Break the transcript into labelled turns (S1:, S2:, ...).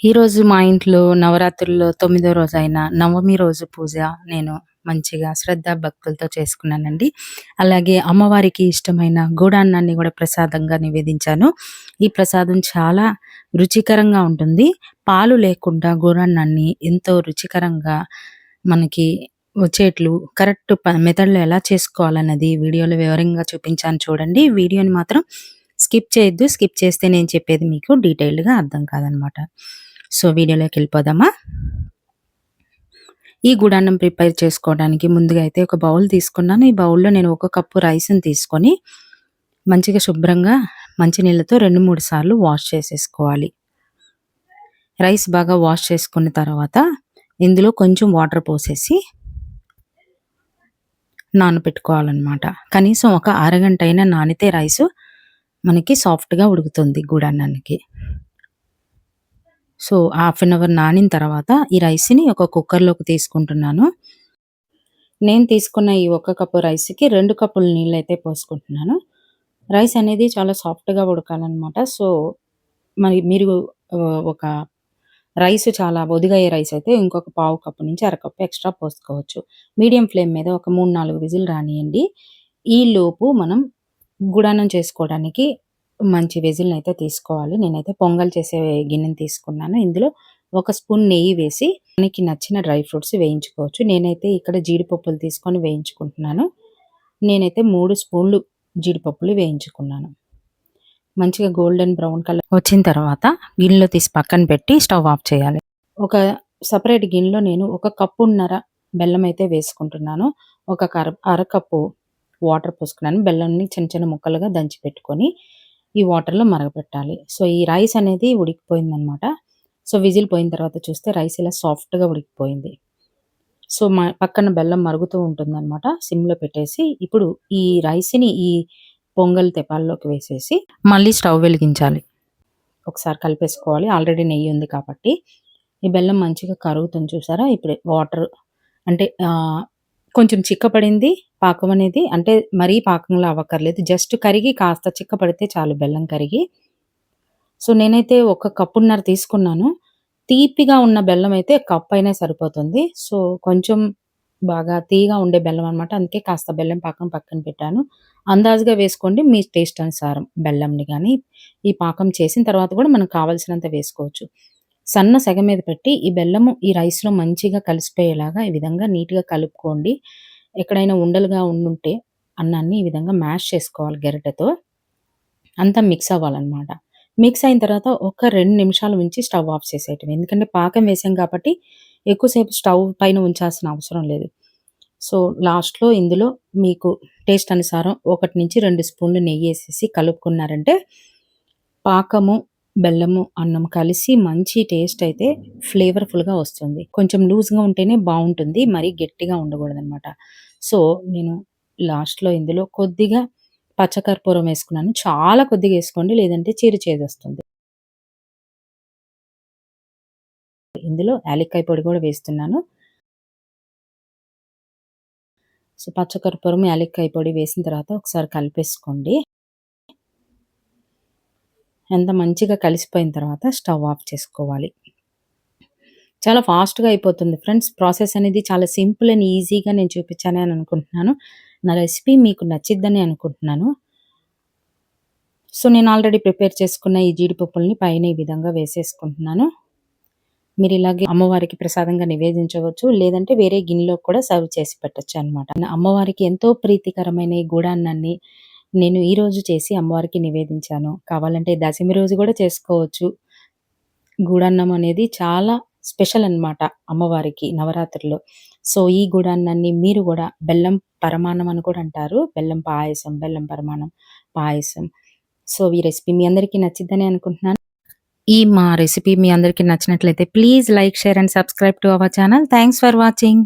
S1: ఈరోజు మా ఇంట్లో నవరాత్రుల్లో 9వ రోజైన నవమి రోజు పూజ నేను మంచిగా శ్రద్ధాభక్తులతో చేసుకున్నానండి. అలాగే అమ్మవారికి ఇష్టమైన గూడాన్నాన్ని గూడా ప్రసాదంగా నివేదించాను. ఈ ప్రసాదం చాలా రుచికరంగా ఉంటుంది. పాలు లేకుండా గూడాన్నాన్ని ఎంతో రుచికరంగా మనకి వచ్చేట్లు కరెక్ట్ మెథడ్‌లో ఎలా చేసుకోవాలన్నది వీడియోలో వివరంగా చూపించాను చూడండి. వీడియోని మాత్రం స్కిప్ చేయొద్దు. స్కిప్ చేస్తే నేను చెప్పేది మీకు డీటెయిల్డ్‌గా అర్థం కాదనమాట. సో, వీడియోలోకెళ్ళిపోదామా? ఈ గుడాన్నం ప్రిపేర్ చేసుకోవడానికి ముందుగా అయితే ఒక బౌల్ తీసుకున్నాను. ఈ బౌల్‌లో నేను ఒక కప్పు రైస్‌ని తీసుకొని మంచిగా శుభ్రంగా మంచినీళ్ళతో 2, 3 సార్లు వాష్ చేసేసుకోవాలి. రైస్ బాగా వాష్ చేసుకున్న తర్వాత ఇందులో కొంచెం వాటర్ పోసేసి నానబెట్టుకోవాలనమాట. కనీసం ఒక అరగంట అయినా నానితే రైసు మనకి సాఫ్ట్‌గా ఉడుకుతుంది గుడాన్నానికి. సో, హాఫ్ అన్ అవర్ నానిన తర్వాత ఈ రైస్‌ని ఒక కుక్కర్‌లోకి తీసుకుంటున్నాను. నేను తీసుకున్న ఈ ఒక్క కప్పు రైస్‌కి 2 కప్పులు నీళ్ళైతే పోసుకుంటున్నాను. రైస్ అనేది చాలా సాఫ్ట్‌గా ఉడకాలనమాట. సో, మరి మీరు ఒక రైస్ చాలా ఒదిగయ్యే రైస్ అయితే ఇంకొక పావు కప్పు నుంచి అరకప్పు ఎక్స్‌ట్రా పోసుకోవచ్చు. మీడియం ఫ్లేమ్ మీద ఒక 3, 4 విజిల్ రానియండి. ఈలోపు మనం గుడాన్నం చేసుకోవడానికి మంచి వెజిల్‌నైతే తీసుకోవాలి. నేనైతే పొంగల్ చేసే గిన్నెని తీసుకున్నాను. ఇందులో ఒక స్పూన్ నెయ్యి వేసి మనకి నచ్చిన డ్రై ఫ్రూట్స్ వేయించుకోవచ్చు. నేనైతే ఇక్కడ జీడిపప్పులు తీసుకొని వేయించుకుంటున్నాను. నేనైతే 3 స్పూన్లు జీడిపప్పులు వేయించుకున్నాను. మంచిగా గోల్డెన్ బ్రౌన్ కలర్ వచ్చిన తర్వాత గిన్నెలో తీసి పక్కన పెట్టి స్టవ్ ఆఫ్ చేయాలి. ఒక సెపరేట్ గిన్నెలో నేను ఒక కప్పున్నర బెల్లం అయితే వేసుకుంటున్నాను. ఒక అరకప్పు వాటర్ పోసుకున్నాను. బెల్లంని చిన్న చిన్న ముక్కలుగా దంచి పెట్టుకొని ఈ వాటర్‌లో మరగపెట్టాలి. సో, ఈ రైస్ అనేది ఉడికిపోయిందనమాట. సో, విజిల్ పోయిన తర్వాత చూస్తే రైస్ ఇలా సాఫ్ట్‌గా ఉడికిపోయింది. సో, పక్కన బెల్లం మరుగుతూ ఉంటుందనమాట. సిమ్‌లో పెట్టేసి ఇప్పుడు ఈ రైస్‌ని ఈ పొంగల్ తెపాల్లోకి వేసేసి మళ్ళీ స్టవ్ వెలిగించాలి. ఒకసారి కలిపేసుకోవాలి. ఆల్రెడీ నెయ్యి ఉంది కాబట్టి. ఈ బెల్లం మంచిగా కరుగుతుంది చూసారా? ఇప్పుడు వాటర్ అంటే కొంచెం చిక్కపడింది పాకం అనేది. అంటే మరీ పాకంలా అవ్వక్కర్లేదు. జస్ట్ కరిగి కాస్త చిక్కపడితే చాలు బెల్లం కరిగి. సో, నేనైతే ఒక కప్పున్నర తీసుకున్నాను. తీపిగా ఉన్న బెల్లం అయితే కప్పయినా సరిపోతుంది. సో, కొంచెం బాగా తీయగా ఉండే బెల్లం అనమాట. అందుకే కాస్త బెల్లం పాకం పక్కన పెట్టాను. అందాజుగా వేసుకోండి మీ టేస్ట్ అనుసారం బెల్లంని గానీ, ఈ పాకం చేసిన తర్వాత కూడా మనకు కావాల్సినంత వేసుకోవచ్చు. సన్న సెగ మీద పెట్టి ఈ బెల్లము ఈ రైస్‌లో మంచిగా కలిసిపోయేలాగా ఈ విధంగా నీట్‌గా కలుపుకోండి. ఎక్కడైనా ఉండలుగా ఉండుంటే అన్నాన్ని ఈ విధంగా మ్యాష్ చేసుకోవాలి గరిటెతో. అంతా మిక్స్ అవ్వాలనమాట. మిక్స్ అయిన తర్వాత ఒక 2 నిమిషాలు ఉంచి స్టవ్ ఆఫ్ చేసేయటమే. ఎందుకంటే పాకం వేసాం కాబట్టి ఎక్కువసేపు స్టవ్ పైన ఉంచాల్సిన అవసరం లేదు. సో, లాస్ట్‌లో ఇందులో మీకు టేస్ట్ అనుసారం 1-2 స్పూన్లు నెయ్యేసేసి కలుపుకున్నారంటే పాకము, బెల్లము, అన్నం కలిసి మంచి టేస్ట్ అయితే ఫ్లేవర్‌ఫుల్‌గా వస్తుంది. కొంచెం లూజ్‌గా ఉంటేనే బావుంటుంది. మరీ గట్టిగా ఉండకూడదనమాట. సో, నేను లాస్ట్‌లో ఇందులో కొద్దిగా పచ్చకర్పూరం వేసుకున్నాను. చాలా కొద్దిగా ఏసుకోండి. లేదంటే చేదొస్తుంది. ఇందులో యాలక్కాయ పొడి కూడా వేస్తున్నాను. సో, పచ్చకర్పూరం, యాలక్కాయ పొడి వేసిన తర్వాత ఒకసారి కలిపేసుకోండి. ఎంత మంచిగా కలిసిపోయిన తర్వాత స్టవ్ ఆఫ్ చేసుకోవాలి. చాలా ఫాస్ట్‌గా అయిపోతుంది ఫ్రెండ్స్. ప్రాసెస్ అనేది చాలా సింపుల్ అండ్ ఈజీగా నేను చూపించానని అనుకుంటున్నాను. నా రెసిపీ మీకు నచ్చిద్దని అనుకుంటున్నాను. సో, నేను ఆల్రెడీ ప్రిపేర్ చేసుకున్న ఈ జీడిపప్పుల్ని పైన ఈ విధంగా వేసేసుకుంటున్నాను. మీరు ఇలాగే అమ్మవారికి ప్రసాదంగా నివేదించవచ్చు. లేదంటే వేరే గిన్నెలో కూడా సర్వ్ చేసి పెట్టొచ్చనమాట. అమ్మవారికి ఎంతో ప్రీతికరమైన ఈ గూడాన్నాన్ని నేను ఈరోజు చేసి అమ్మవారికి నివేదించాను. కావాలంటే దశమి రోజు కూడా చేసుకోవచ్చు. గూడాన్నం అనేది చాలా స్పెషల్ అనమాట అమ్మవారికి నవరాత్రుల్లో. సో, ఈ గూడాన్నాన్ని మీరు గూడా బెల్లం పరమాన్నం అని కూడా అంటారు. బెల్లం పాయసం, బెల్లం పరమాన్నం, పాయసం. సో, ఈ రెసిపీ మీ అందరికీ నచ్చిద్దని అనుకుంటున్నాను. మా రెసిపీ మీ అందరికీ నచ్చినట్లయితే please like, share and subscribe to our channel. Thanks for watching.